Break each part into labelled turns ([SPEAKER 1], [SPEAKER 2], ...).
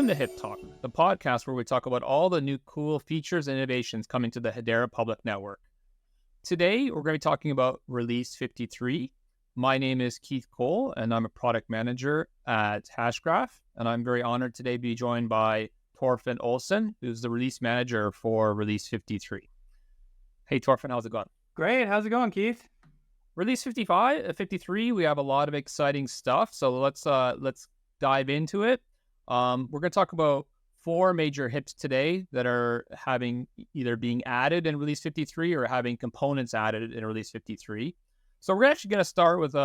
[SPEAKER 1] Welcome to Hip Talk, the podcast where we talk about all the new cool features and innovations coming to the Hedera public network. Today, we're going to be talking about Release 53. My name is Keith Cole, and I'm a product manager at Hashgraph, and I'm very honored today to be joined by Torfinn Olsen, who's the release manager for Release 53. Hey, Torfinn, how's it going?
[SPEAKER 2] Great. How's it going, Keith?
[SPEAKER 1] Release 53, we have a lot of exciting stuff, so let's dive into it. We're going to talk about 4 major hips today that are either being added in Release 53 or having components added in Release 53. So we're actually going to start with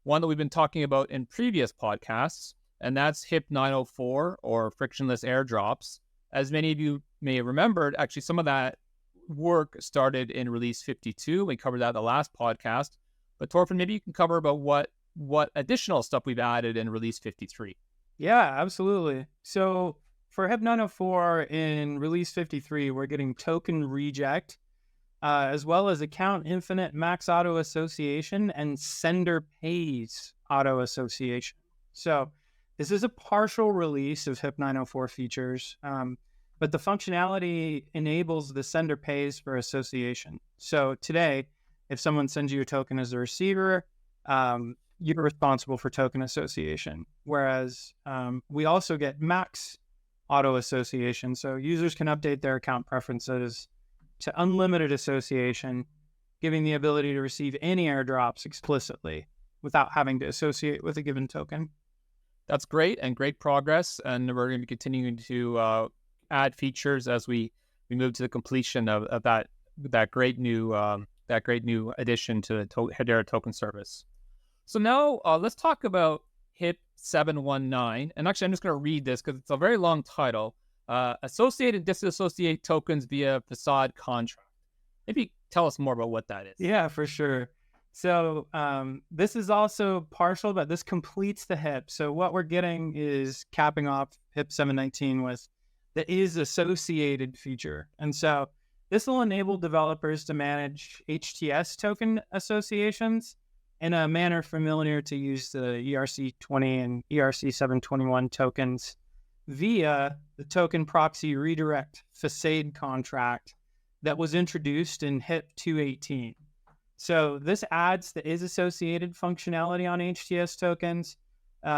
[SPEAKER 1] one that we've been talking about in previous podcasts, and that's HIP 904 or Frictionless Airdrops. As many of you may have remembered, actually some of that work started in Release 52. We covered that in the last podcast. But Torfinn, maybe you can cover about what additional stuff we've added in Release 53.
[SPEAKER 2] Yeah, absolutely. So for HIP 904 in Release 53, we're getting token reject, as well as account infinite max auto association and sender pays auto association. So this is a partial release of HIP 904 features, but the functionality enables the sender pays for association. So today, if someone sends you a token as a receiver, you're responsible for token association. Whereas we also get max auto association. So users can update their account preferences to unlimited association, giving the ability to receive any airdrops explicitly without having to associate with a given token.
[SPEAKER 1] That's great and great progress. And we're going to be continuing to add features as we move to the completion of that great new addition to the Hedera token service. So now let's talk about HIP 719. And actually, I'm just going to read this because it's a very long title. Associate and disassociate tokens via facade contract. Maybe tell us more about what that is.
[SPEAKER 2] Yeah, for sure. So this is also partial, but this completes the HIP. So what we're getting is capping off HIP 719 with the is associated feature. And so this will enable developers to manage HTS token associations in a manner familiar to use the ERC20 and ERC721 tokens via the token proxy redirect facade contract that was introduced in HIP 218. So this adds the is associated functionality on HTS tokens,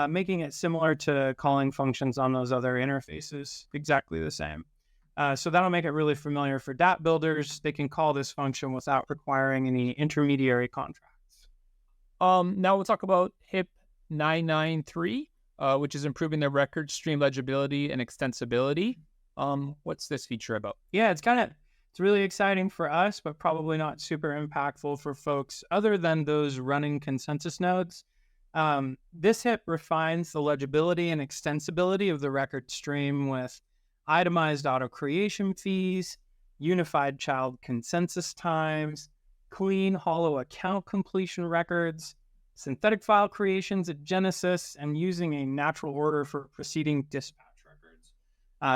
[SPEAKER 2] making it similar to calling functions on those other interfaces, exactly the same. So that'll make it really familiar for dApp builders. They can call this function without requiring any intermediary contracts.
[SPEAKER 1] Now we'll talk about HIP 993, which is improving the record stream legibility and extensibility. What's this feature about?
[SPEAKER 2] Yeah, it's really exciting for us, but probably not super impactful for folks other than those running consensus nodes. This HIP refines the legibility and extensibility of the record stream with itemized auto creation fees, unified child consensus times, clean hollow account completion records, synthetic file creations at Genesis, and using a natural order for preceding dispatch records.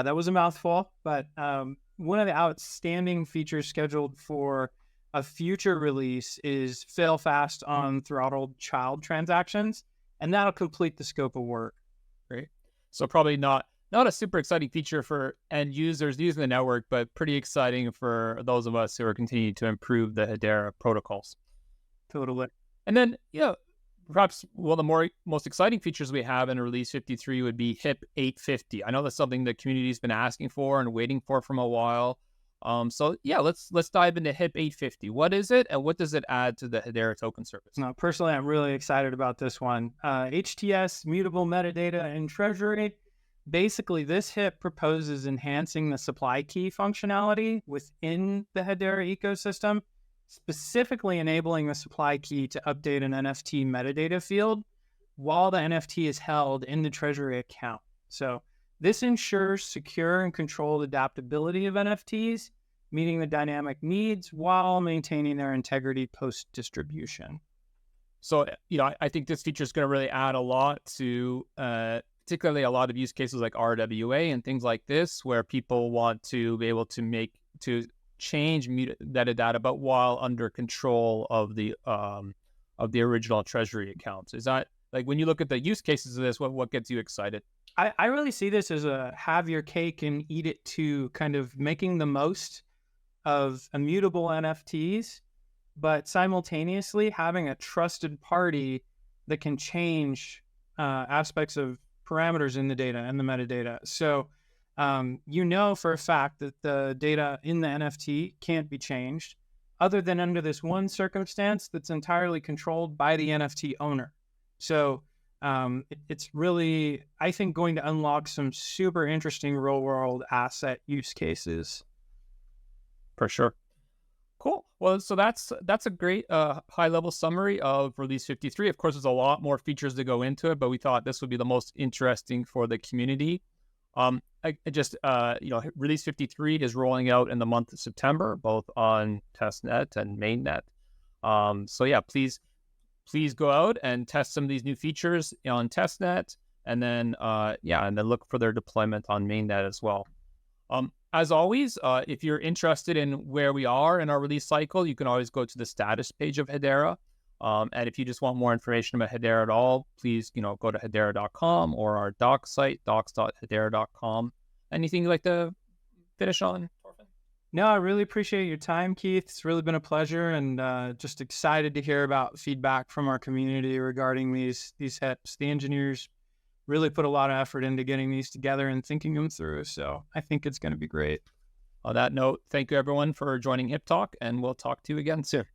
[SPEAKER 2] That was a mouthful, but one of the outstanding features scheduled for a future release is fail fast on throttled child transactions, and that'll complete the scope of work.
[SPEAKER 1] Great. So probably not a super exciting feature for end users using the network, but pretty exciting for those of us who are continuing to improve the Hedera protocols.
[SPEAKER 2] Totally.
[SPEAKER 1] And then, perhaps one of the most exciting features we have in Release 53 would be HIP 850. I know that's something the community's been asking for and waiting for from a while. Let's dive into HIP 850. What is it, and what does it add to the Hedera token service?
[SPEAKER 2] No, personally, I'm really excited about this one. HTS, mutable metadata, and treasury. Basically, this HIP proposes enhancing the supply key functionality within the Hedera ecosystem, specifically enabling the supply key to update an NFT metadata field while the NFT is held in the treasury account. So this ensures secure and controlled adaptability of NFTs, meeting the dynamic needs while maintaining their integrity post-distribution.
[SPEAKER 1] So, I think this feature is going to really add a lot to particularly a lot of use cases like RWA and things like this, where people want to be able to change metadata, but while under control of the original treasury accounts. Is that, like, when you look at the use cases of this, what gets you excited?
[SPEAKER 2] I really see this as a have your cake and eat it too, kind of making the most of immutable NFTs, but simultaneously having a trusted party that can change aspects of parameters in the data and the metadata. So, you know for a fact that the data in the NFT can't be changed other than under this one circumstance that's entirely controlled by the NFT owner. So, it's really, I think, going to unlock some super interesting real world asset use cases.
[SPEAKER 1] For sure. Cool. Well, so that's a great high level summary of release 53. Of course, there's a lot more features to go into it, but we thought this would be the most interesting for the community. I just release 53 is rolling out in the month of September, both on testnet and mainnet. So yeah, please go out and test some of these new features on testnet, and then and then look for their deployment on mainnet as well. As always, if you're interested in where we are in our release cycle, you can always go to the status page of Hedera. And if you just want more information about Hedera at all, please, go to hedera.com or our doc site, docs.hedera.com. Anything you'd like to finish on, Torfinn?
[SPEAKER 2] No, I really appreciate your time, Keith. It's really been a pleasure, and just excited to hear about feedback from our community regarding these HIPs. The engineers really put a lot of effort into getting these together and thinking them through. So I think it's going to be great.
[SPEAKER 1] On that note, thank you everyone for joining Hip Talk, and we'll talk to you again soon.